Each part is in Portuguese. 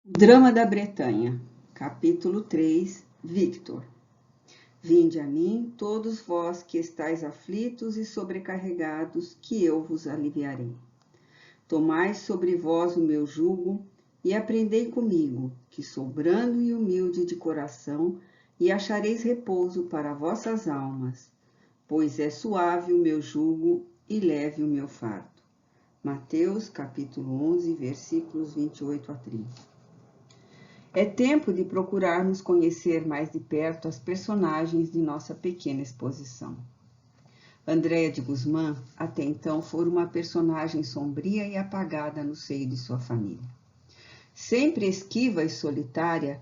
Drama da Bretanha, capítulo 3, Victor. Vinde a mim, todos vós que estáis aflitos e sobrecarregados, que eu vos aliviarei. Tomai sobre vós o meu jugo e aprendei comigo, que sou brando e humilde de coração, e achareis repouso para vossas almas, pois é suave o meu jugo e leve o meu fardo. Mateus, capítulo 11, versículos 28 a 30. É tempo de procurarmos conhecer mais de perto as personagens de nossa pequena exposição. Andréa de Guzmán, até então, fora uma personagem sombria e apagada no seio de sua família. Sempre esquiva e solitária,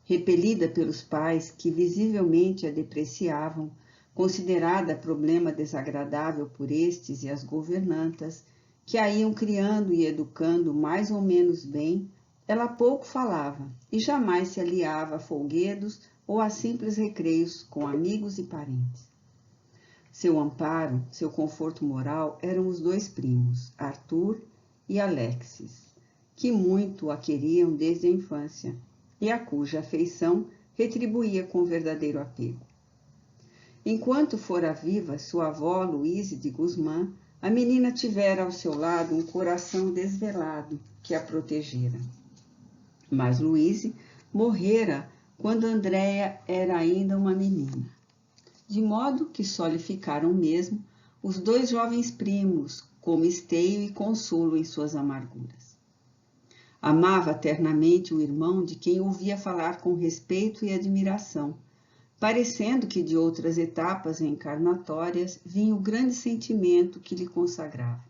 repelida pelos pais que visivelmente a depreciavam, considerada problema desagradável por estes e as governantas, que a iam criando e educando mais ou menos bem, ela pouco falava e jamais se aliava a folguedos ou a simples recreios com amigos e parentes. Seu amparo, seu conforto moral eram os dois primos, Arthur e Alexis, que muito a queriam desde a infância e a cuja afeição retribuía com verdadeiro apego. Enquanto fora viva sua avó, Louise de Guzmán, a menina tivera ao seu lado um coração desvelado que a protegera. Mas Louise morrera quando Andréa era ainda uma menina, de modo que só lhe ficaram mesmo os dois jovens primos, como esteio e consolo em suas amarguras. Amava ternamente o irmão de quem ouvia falar com respeito e admiração, parecendo que de outras etapas reencarnatórias vinha o grande sentimento que lhe consagrava.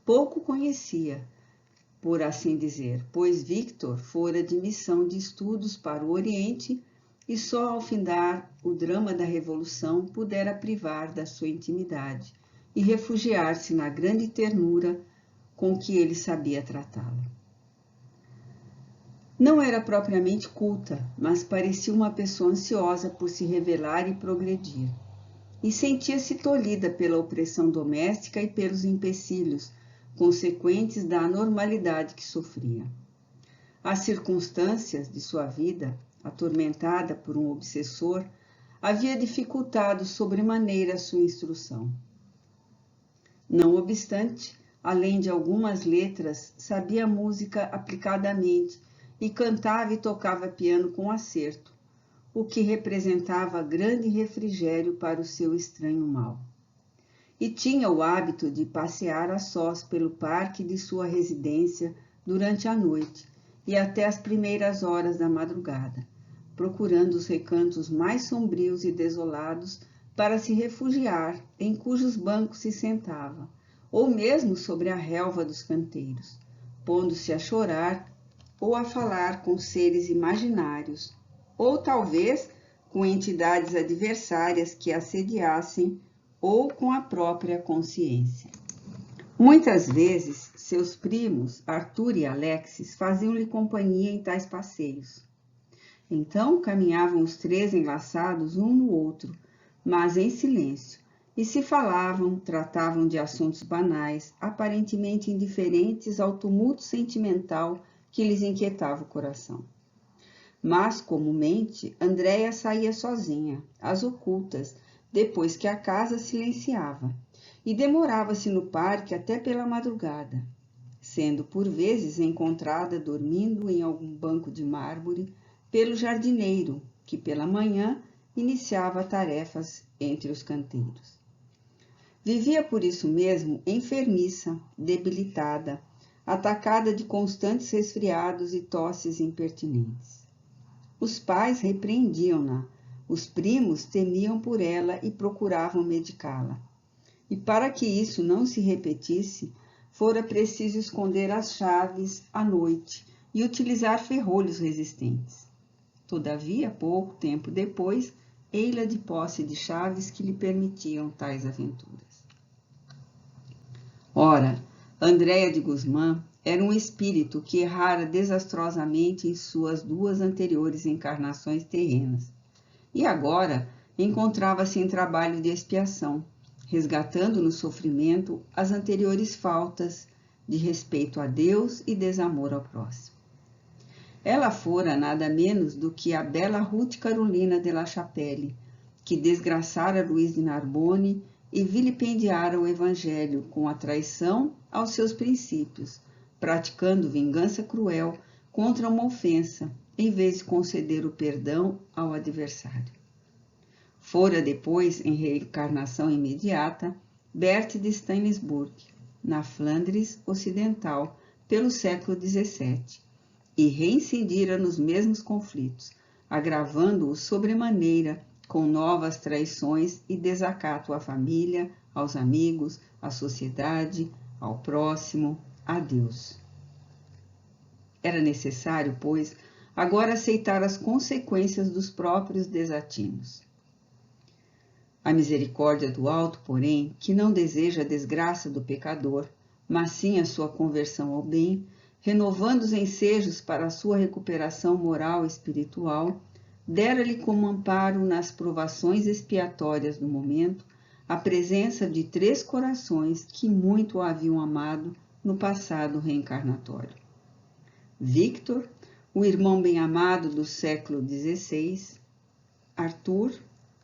Pouco conhecia, por assim dizer, pois Victor fora de missão de estudos para o Oriente e só ao findar o drama da Revolução pudera privar da sua intimidade e refugiar-se na grande ternura com que ele sabia tratá-la. Não era propriamente culta, mas parecia uma pessoa ansiosa por se revelar e progredir, e sentia-se tolhida pela opressão doméstica e pelos empecilhos consequentes da anormalidade que sofria. As circunstâncias de sua vida, atormentada por um obsessor, havia dificultado sobremaneira sua instrução. Não obstante, além de algumas letras, sabia música aplicadamente e cantava e tocava piano com acerto, o que representava grande refrigério para o seu estranho mal. E tinha o hábito de passear a sós pelo parque de sua residência durante a noite e até as primeiras horas da madrugada, procurando os recantos mais sombrios e desolados para se refugiar, em cujos bancos se sentava, ou mesmo sobre a relva dos canteiros, pondo-se a chorar ou a falar com seres imaginários, ou talvez com entidades adversárias que assediassem ou com a própria consciência. Muitas vezes, seus primos, Arthur e Alexis, faziam-lhe companhia em tais passeios. Então, caminhavam os três enlaçados um no outro, mas em silêncio, e se falavam, tratavam de assuntos banais, aparentemente indiferentes ao tumulto sentimental que lhes inquietava o coração. Mas, comumente, Andréa saía sozinha, às ocultas, depois que a casa silenciava, e demorava-se no parque até pela madrugada, sendo por vezes encontrada dormindo em algum banco de mármore pelo jardineiro, que pela manhã iniciava tarefas entre os canteiros. Vivia por isso mesmo enfermiça, debilitada, atacada de constantes resfriados e tosses impertinentes. Os pais repreendiam-na, os primos temiam por ela e procuravam medicá-la. E para que isso não se repetisse, fora preciso esconder as chaves à noite e utilizar ferrolhos resistentes. Todavia, pouco tempo depois, ei-la de posse de chaves que lhe permitiam tais aventuras. Ora, Andréa de Guzmán era um espírito que errara desastrosamente em suas duas anteriores encarnações terrenas, e agora encontrava-se em trabalho de expiação, resgatando no sofrimento as anteriores faltas de respeito a Deus e desamor ao próximo. Ela fora nada menos do que a bela Ruth Carolina de La Chapelle, que desgraçara Luís de Narbonne e vilipendiara o Evangelho com a traição aos seus princípios, praticando vingança cruel contra uma ofensa, em vez de conceder o perdão ao adversário. Fora depois, em reencarnação imediata, Berthe de Stainsburg, na Flandres Ocidental, pelo século XVII, e reincidira nos mesmos conflitos, agravando-os sobremaneira com novas traições e desacato à família, aos amigos, à sociedade, ao próximo, a Deus. Era necessário, pois, agora aceitar as consequências dos próprios desatinos. A misericórdia do alto, porém, que não deseja a desgraça do pecador, mas sim a sua conversão ao bem, renovando os ensejos para a sua recuperação moral e espiritual, dera-lhe como amparo nas provações expiatórias do momento a presença de 3 corações que muito o haviam amado no passado reencarnatório. Victor, o irmão bem-amado do século XVI, Arthur,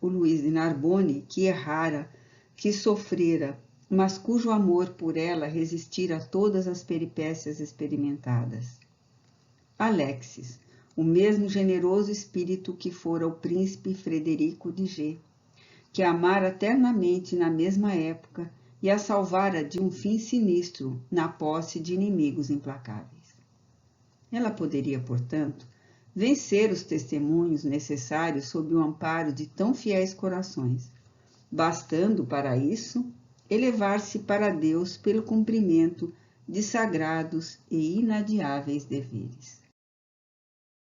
o Luís de Narbonne, que errara, que sofrera, mas cujo amor por ela resistira a todas as peripécias experimentadas. Alexis, o mesmo generoso espírito que fora o príncipe Frederico de G, que a amara ternamente na mesma época e a salvara de um fim sinistro na posse de inimigos implacáveis. Ela poderia, portanto, vencer os testemunhos necessários sob o amparo de tão fiéis corações, bastando para isso elevar-se para Deus pelo cumprimento de sagrados e inadiáveis deveres.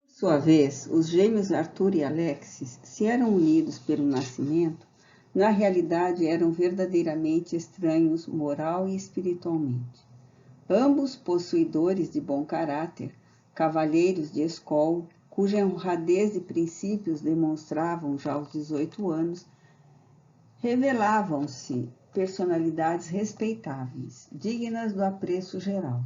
Por sua vez, os gêmeos Arthur e Alexis, se eram unidos pelo nascimento, na realidade eram verdadeiramente estranhos moral e espiritualmente. Ambos possuidores de bom caráter, cavalheiros de escola, cuja honradez de princípios demonstravam já aos 18 anos, revelavam-se personalidades respeitáveis, dignas do apreço geral.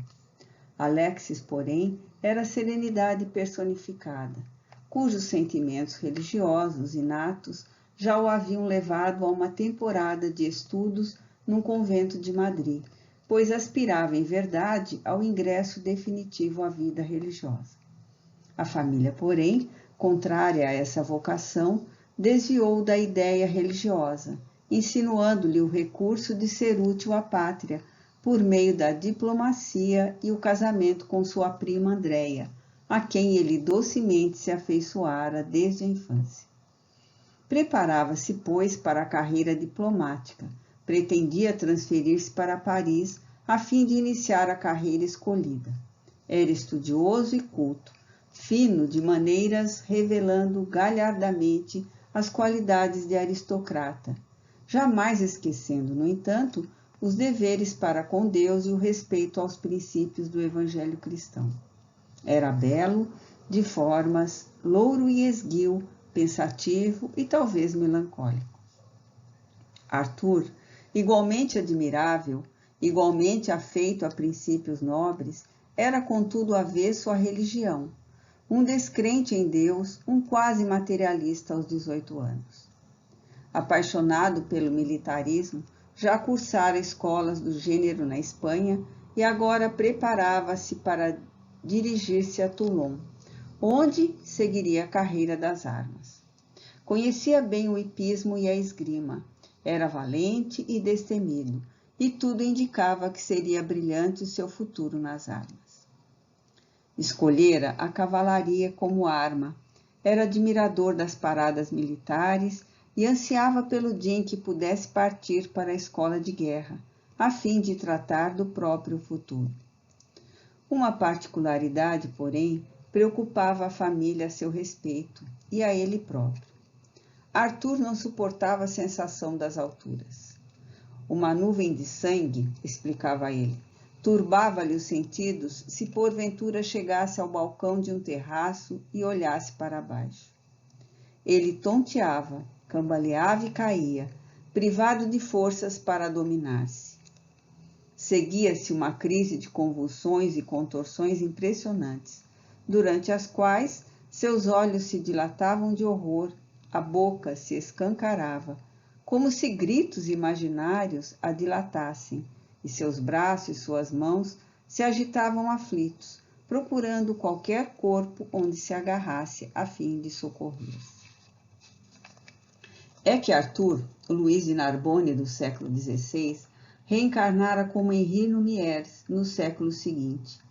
Alexis, porém, era a serenidade personificada, cujos sentimentos religiosos inatos já o haviam levado a uma temporada de estudos num convento de Madrid, pois aspirava em verdade ao ingresso definitivo à vida religiosa. A família, porém, contrária a essa vocação, desviou da ideia religiosa, insinuando-lhe o recurso de ser útil à pátria por meio da diplomacia e o casamento com sua prima Andréia, a quem ele docemente se afeiçoara desde a infância. Preparava-se, pois, para a carreira diplomática, pretendia transferir-se para Paris a fim de iniciar a carreira escolhida. Era estudioso e culto, fino de maneiras, revelando galhardamente as qualidades de aristocrata, jamais esquecendo, no entanto, os deveres para com Deus e o respeito aos princípios do Evangelho cristão. Era belo, de formas, louro e esguio, pensativo e talvez melancólico. Arthur, igualmente admirável, igualmente afeito a princípios nobres, era contudo avesso à religião, um descrente em Deus, um quase materialista aos 18 anos. Apaixonado pelo militarismo, já cursara escolas do gênero na Espanha e agora preparava-se para dirigir-se a Toulon, onde seguiria a carreira das armas. Conhecia bem o hipismo e a esgrima, era valente e destemido, e tudo indicava que seria brilhante o seu futuro nas armas. Escolhera a cavalaria como arma, era admirador das paradas militares e ansiava pelo dia em que pudesse partir para a escola de guerra, a fim de tratar do próprio futuro. Uma particularidade, porém, preocupava a família a seu respeito e a ele próprio. Arthur não suportava a sensação das alturas. Uma nuvem de sangue, explicava ele, turbava-lhe os sentidos se porventura chegasse ao balcão de um terraço e olhasse para baixo. Ele tonteava, cambaleava e caía, privado de forças para dominar-se. Seguia-se uma crise de convulsões e contorções impressionantes, durante as quais seus olhos se dilatavam de horror, a boca se escancarava, como se gritos imaginários a dilatassem, e seus braços e suas mãos se agitavam aflitos, procurando qualquer corpo onde se agarrasse a fim de socorrer-se. É que Arthur, o Luís de Narbonne do século XVI, reencarnara como Henri Lumière no século seguinte,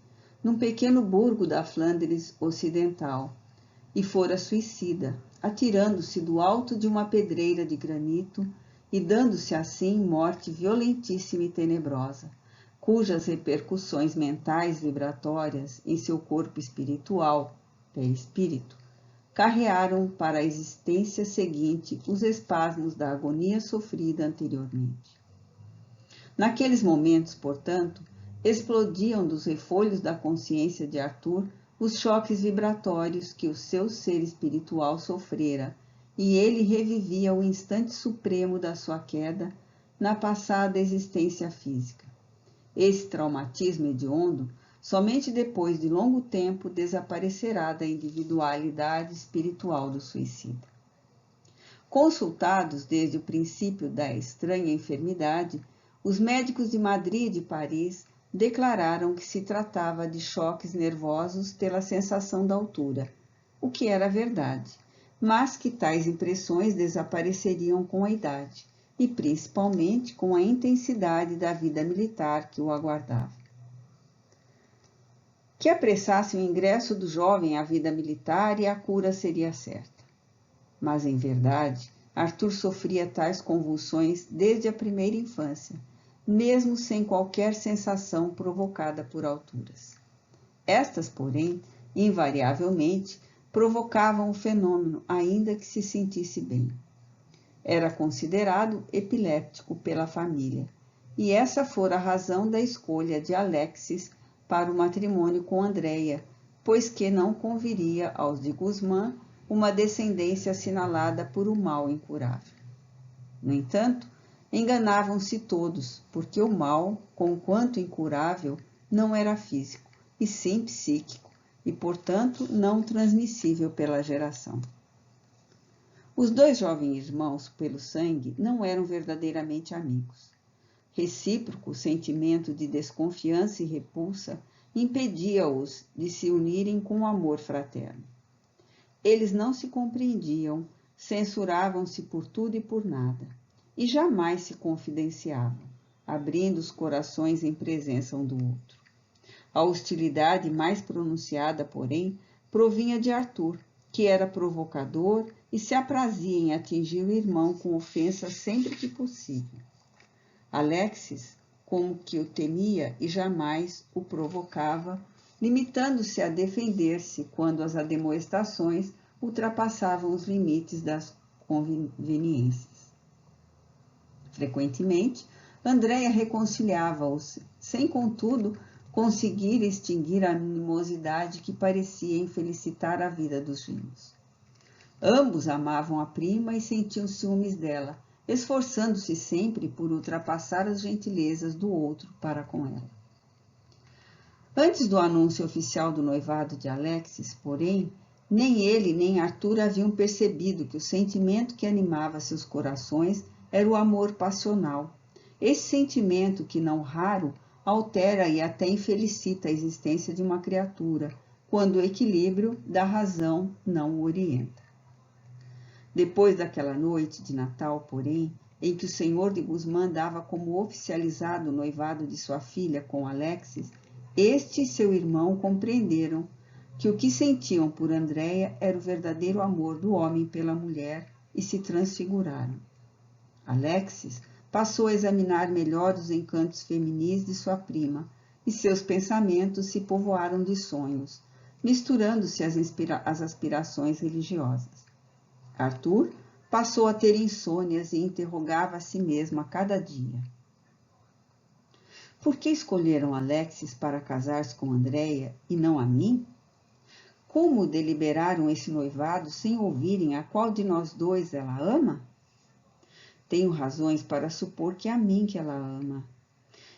num pequeno burgo da Flandres Ocidental, e fora suicida, atirando-se do alto de uma pedreira de granito e dando-se assim morte violentíssima e tenebrosa, cujas repercussões mentais vibratórias em seu corpo espiritual, perispírito, carrearam para a existência seguinte os espasmos da agonia sofrida anteriormente. Naqueles momentos, portanto, explodiam dos refolhos da consciência de Arthur os choques vibratórios que o seu ser espiritual sofrera, e ele revivia o instante supremo da sua queda na passada existência física. Esse traumatismo hediondo, somente depois de longo tempo, desaparecerá da individualidade espiritual do suicida. Consultados desde o princípio da estranha enfermidade, os médicos de Madrid e de Paris declararam que se tratava de choques nervosos pela sensação da altura, o que era verdade, mas que tais impressões desapareceriam com a idade, e principalmente com a intensidade da vida militar que o aguardava. Que apressasse o ingresso do jovem à vida militar e a cura seria certa. Mas, em verdade, Arthur sofria tais convulsões desde a primeira infância, mesmo sem qualquer sensação provocada por alturas. Estas, porém, invariavelmente, provocavam o fenômeno, ainda que se sentisse bem. Era considerado epiléptico pela família, e essa fora a razão da escolha de Alexis para o matrimônio com Andreia, pois que não conviria aos de Guzmán uma descendência assinalada por um mal incurável. No entanto, enganavam-se todos, porque o mal, conquanto incurável, não era físico, e sim psíquico, e, portanto, não transmissível pela geração. Os dois jovens irmãos, pelo sangue, não eram verdadeiramente amigos. Recíproco sentimento de desconfiança e repulsa impedia-os de se unirem com o amor fraterno. Eles não se compreendiam, censuravam-se por tudo e por nada, e jamais se confidenciavam, abrindo os corações em presença um do outro. A hostilidade mais pronunciada, porém, provinha de Arthur, que era provocador e se aprazia em atingir o irmão com ofensas sempre que possível. Alexis, como que o temia e jamais o provocava, limitando-se a defender-se quando as admoestações ultrapassavam os limites das conveniências. Frequentemente, Andreia reconciliava-os, sem, contudo, conseguir extinguir a animosidade que parecia infelicitar a vida dos gêmeos. Ambos amavam a prima e sentiam ciúmes dela, esforçando-se sempre por ultrapassar as gentilezas do outro para com ela. Antes do anúncio oficial do noivado de Alexis, porém, nem ele nem Arthur haviam percebido que o sentimento que animava seus corações era o amor passional. Esse sentimento que, não raro, altera e até infelicita a existência de uma criatura, quando o equilíbrio da razão não o orienta. Depois daquela noite de Natal, porém, em que o senhor de Guzmán dava como oficializado o noivado de sua filha com Alexis, este e seu irmão compreenderam que o que sentiam por Andreia era o verdadeiro amor do homem pela mulher e se transfiguraram. Alexis passou a examinar melhor os encantos feminis de sua prima e seus pensamentos se povoaram de sonhos, misturando-se às aspirações religiosas. Arthur passou a ter insônias e interrogava a si mesmo a cada dia. Por que escolheram Alexis para casar-se com Andreia e não a mim? Como deliberaram esse noivado sem ouvirem a qual de nós dois ela ama? Tenho razões para supor que é a mim que ela ama.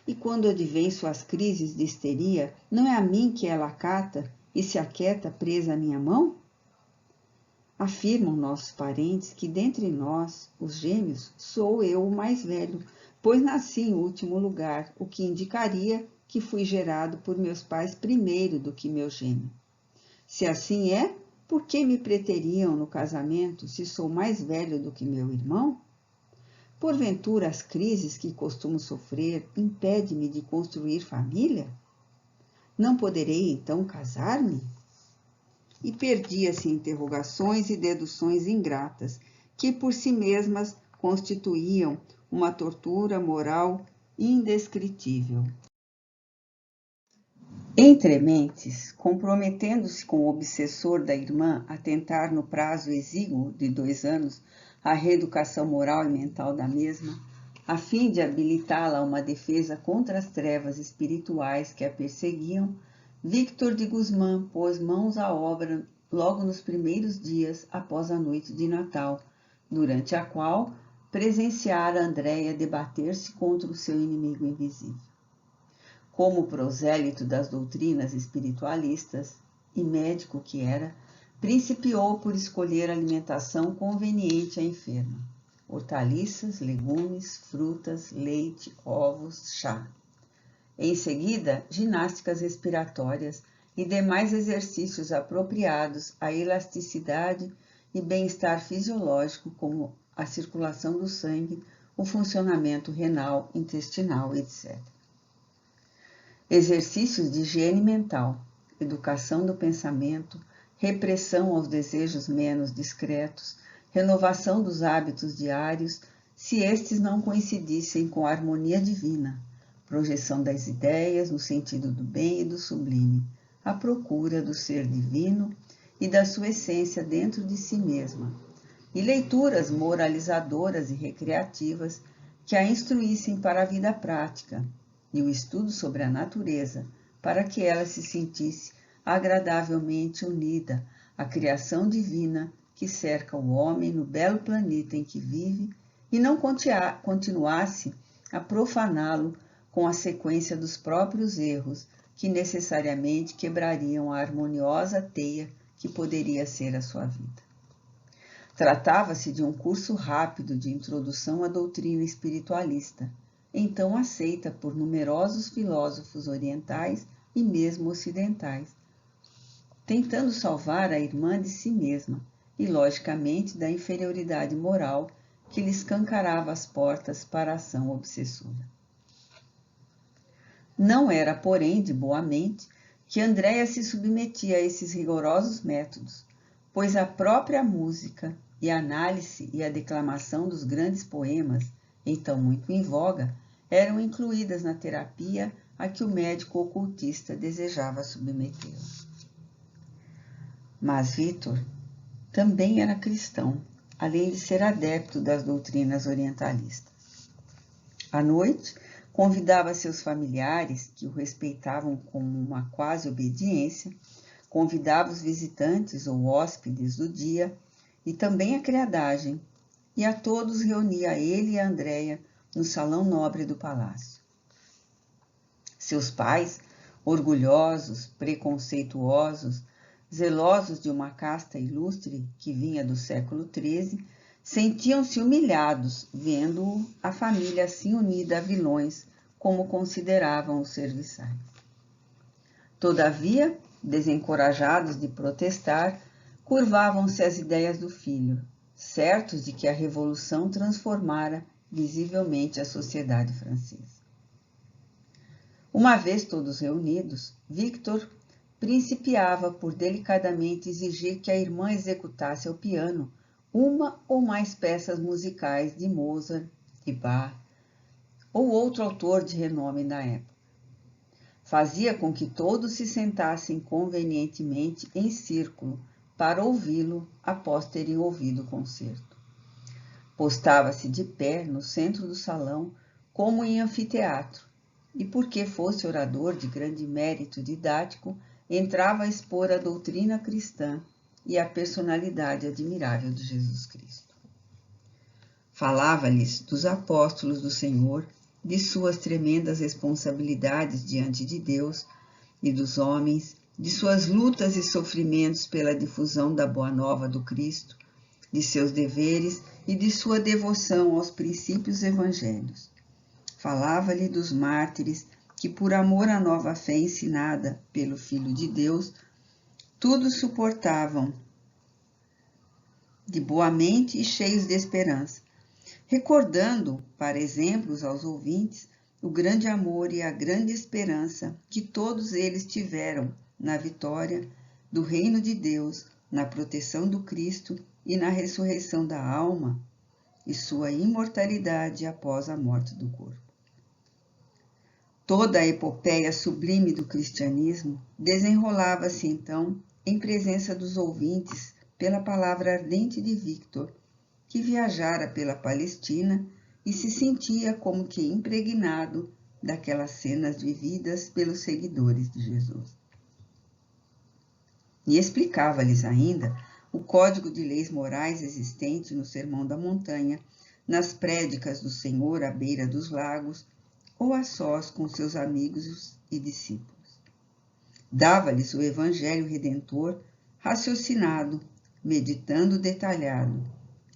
E quando advém suas crises de histeria, não é a mim que ela acata e se aquieta presa à minha mão? Afirmam nossos parentes que dentre nós, os gêmeos, sou eu o mais velho, pois nasci em último lugar, o que indicaria que fui gerado por meus pais primeiro do que meu gêmeo. Se assim é, por que me preteriam no casamento se sou mais velho do que meu irmão? Porventura as crises que costumo sofrer impedem-me de construir família? Não poderei então casar-me? E perdia-se em interrogações e deduções ingratas, que por si mesmas constituíam uma tortura moral indescritível. Entre mentes, comprometendo-se com o obsessor da irmã a tentar no prazo exíguo de 2 anos a reeducação moral e mental da mesma, a fim de habilitá-la a uma defesa contra as trevas espirituais que a perseguiam, Víctor de Guzmán pôs mãos à obra logo nos primeiros dias após a noite de Natal, durante a qual presenciara Andréia debater-se contra o seu inimigo invisível. Como prosélito das doutrinas espiritualistas e médico que era, principiou por escolher alimentação conveniente à enferma: hortaliças, legumes, frutas, leite, ovos, chá. Em seguida, ginásticas respiratórias e demais exercícios apropriados à elasticidade e bem-estar fisiológico, como a circulação do sangue, o funcionamento renal, intestinal, etc. Exercícios de higiene mental, educação do pensamento, repressão aos desejos menos discretos, renovação dos hábitos diários, se estes não coincidissem com a harmonia divina, projeção das ideias no sentido do bem e do sublime, a procura do ser divino e da sua essência dentro de si mesma, e leituras moralizadoras e recreativas que a instruíssem para a vida prática, e o estudo sobre a natureza, para que ela se sentisse agradavelmente unida à criação divina que cerca o homem no belo planeta em que vive e não continuasse a profaná-lo com a sequência dos próprios erros que necessariamente quebrariam a harmoniosa teia que poderia ser a sua vida. Tratava-se de um curso rápido de introdução à doutrina espiritualista, então aceita por numerosos filósofos orientais e mesmo ocidentais, tentando salvar a irmã de si mesma e, logicamente, da inferioridade moral que lhe escancarava as portas para a ação obsessora. Não era, porém, de boa mente que Andréia se submetia a esses rigorosos métodos, pois a própria música e a análise e a declamação dos grandes poemas, então muito em voga, eram incluídas na terapia a que o médico ocultista desejava submetê-la. Mas Vítor também era cristão, além de ser adepto das doutrinas orientalistas. À noite, convidava seus familiares, que o respeitavam com uma quase obediência, convidava os visitantes ou hóspedes do dia e também a criadagem, e a todos reunia ele e a Andréia no salão nobre do palácio. Seus pais, orgulhosos, preconceituosos, zelosos de uma casta ilustre que vinha do século XIII, sentiam-se humilhados vendo a família assim unida a vilões, como consideravam os serviçais. Todavia, desencorajados de protestar, curvavam-se às ideias do filho, certos de que a Revolução transformara visivelmente a sociedade francesa. Uma vez todos reunidos, Victor principiava por delicadamente exigir que a irmã executasse ao piano uma ou mais peças musicais de Mozart, de Bach ou outro autor de renome da época. Fazia com que todos se sentassem convenientemente em círculo para ouvi-lo após terem ouvido o concerto. Postava-se de pé no centro do salão como em anfiteatro, e porque fosse orador de grande mérito didático, entrava a expor a doutrina cristã e a personalidade admirável de Jesus Cristo. Falava-lhes dos apóstolos do Senhor, de suas tremendas responsabilidades diante de Deus e dos homens, de suas lutas e sofrimentos pela difusão da Boa Nova do Cristo, de seus deveres e de sua devoção aos princípios evangélicos. Falava-lhe dos mártires que, por amor à nova fé ensinada pelo Filho de Deus, tudo suportavam de boa mente e cheios de esperança, recordando, para exemplos aos ouvintes, o grande amor e a grande esperança que todos eles tiveram na vitória do reino de Deus, na proteção do Cristo e na ressurreição da alma e sua imortalidade após a morte do corpo. Toda a epopeia sublime do cristianismo desenrolava-se então em presença dos ouvintes pela palavra ardente de Victor, que viajara pela Palestina e se sentia como que impregnado daquelas cenas vividas pelos seguidores de Jesus. E explicava-lhes ainda o código de leis morais existente no Sermão da Montanha, nas prédicas do Senhor à beira dos lagos, ou a sós com seus amigos e discípulos. Dava-lhes o Evangelho Redentor raciocinado, meditando detalhado,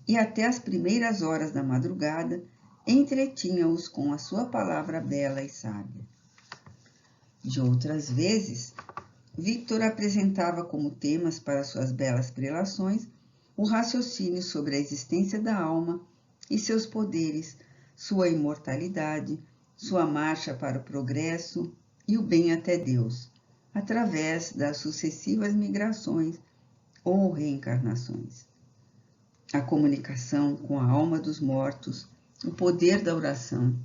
e até as primeiras horas da madrugada entretinha-os com a sua palavra bela e sábia. De outras vezes, Victor apresentava como temas para suas belas prelações o raciocínio sobre a existência da alma e seus poderes, sua imortalidade, sua marcha para o progresso e o bem até Deus, através das sucessivas migrações ou reencarnações. A comunicação com a alma dos mortos, o poder da oração.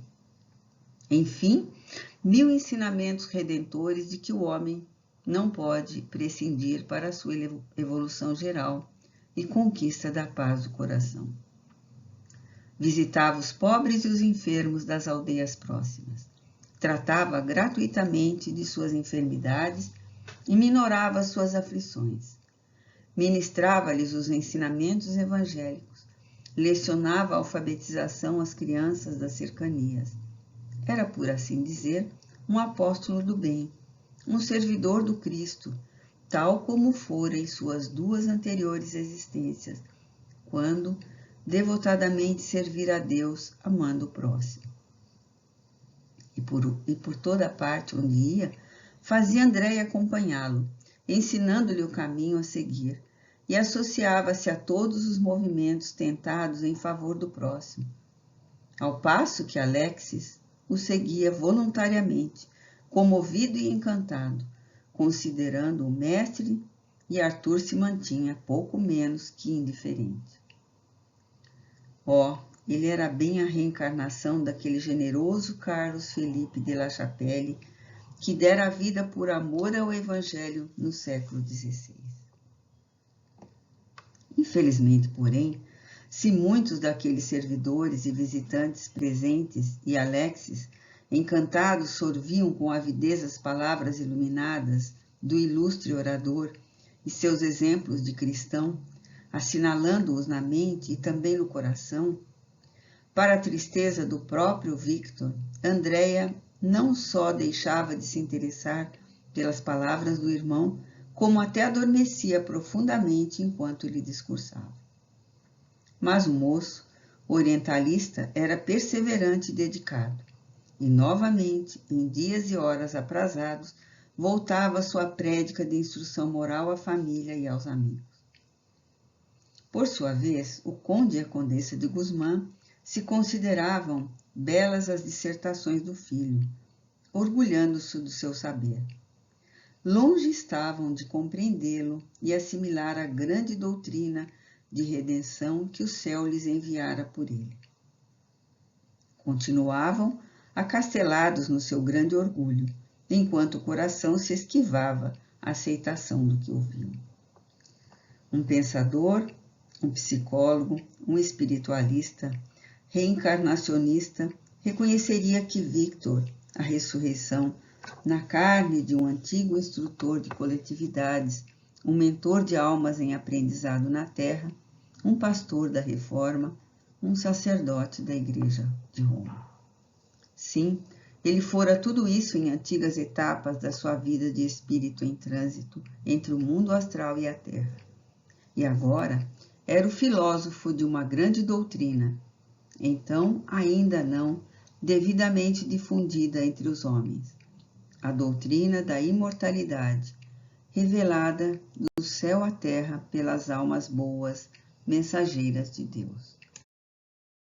Enfim, 1000 ensinamentos redentores de que o homem não pode prescindir para a sua evolução geral e conquista da paz do coração. Visitava os pobres e os enfermos das aldeias próximas. Tratava gratuitamente de suas enfermidades e minorava suas aflições. Ministrava-lhes os ensinamentos evangélicos. Lecionava a alfabetização às crianças das cercanias. Era, por assim dizer, um apóstolo do bem, um servidor do Cristo, tal como fora em suas 2 anteriores existências, quando devotadamente servir a Deus, amando o próximo. E por toda parte onde ia, fazia Andréia acompanhá-lo, ensinando-lhe o caminho a seguir, e associava-se a todos os movimentos tentados em favor do próximo, ao passo que Alexis o seguia voluntariamente, comovido e encantado, considerando o mestre, e Arthur se mantinha pouco menos que indiferente. Ele era bem a reencarnação daquele generoso Carlos Felipe de La Chapelle, que dera a vida por amor ao Evangelho no século XVI. Infelizmente, porém, se muitos daqueles servidores e visitantes presentes e Alexis, encantados, sorviam com avidez as palavras iluminadas do ilustre orador e seus exemplos de cristão, assinalando-os na mente e também no coração, para a tristeza do próprio Victor, Andréia não só deixava de se interessar pelas palavras do irmão, como até adormecia profundamente enquanto lhe discursava. Mas o moço, orientalista, era perseverante e dedicado, e novamente, em dias e horas aprazados, voltava à sua prédica de instrução moral à família e aos amigos. Por sua vez, o conde e a condessa de Guzmán se consideravam belas as dissertações do filho, orgulhando-se do seu saber. Longe estavam de compreendê-lo e assimilar a grande doutrina de redenção que o céu lhes enviara por ele. Continuavam acastelados no seu grande orgulho, enquanto o coração se esquivava à aceitação do que ouviam. Um pensador, um psicólogo, um espiritualista, reencarnacionista, reconheceria que Victor, a ressurreição, na carne de um antigo instrutor de coletividades, um mentor de almas em aprendizado na terra, um pastor da Reforma, um sacerdote da Igreja de Roma. Sim, Ele fora tudo isso em antigas etapas da sua vida de espírito em trânsito entre o mundo astral e a Terra. E agora era o filósofo de uma grande doutrina, então ainda não devidamente difundida entre os homens, a doutrina da imortalidade, revelada do céu à terra pelas almas boas, mensageiras de Deus.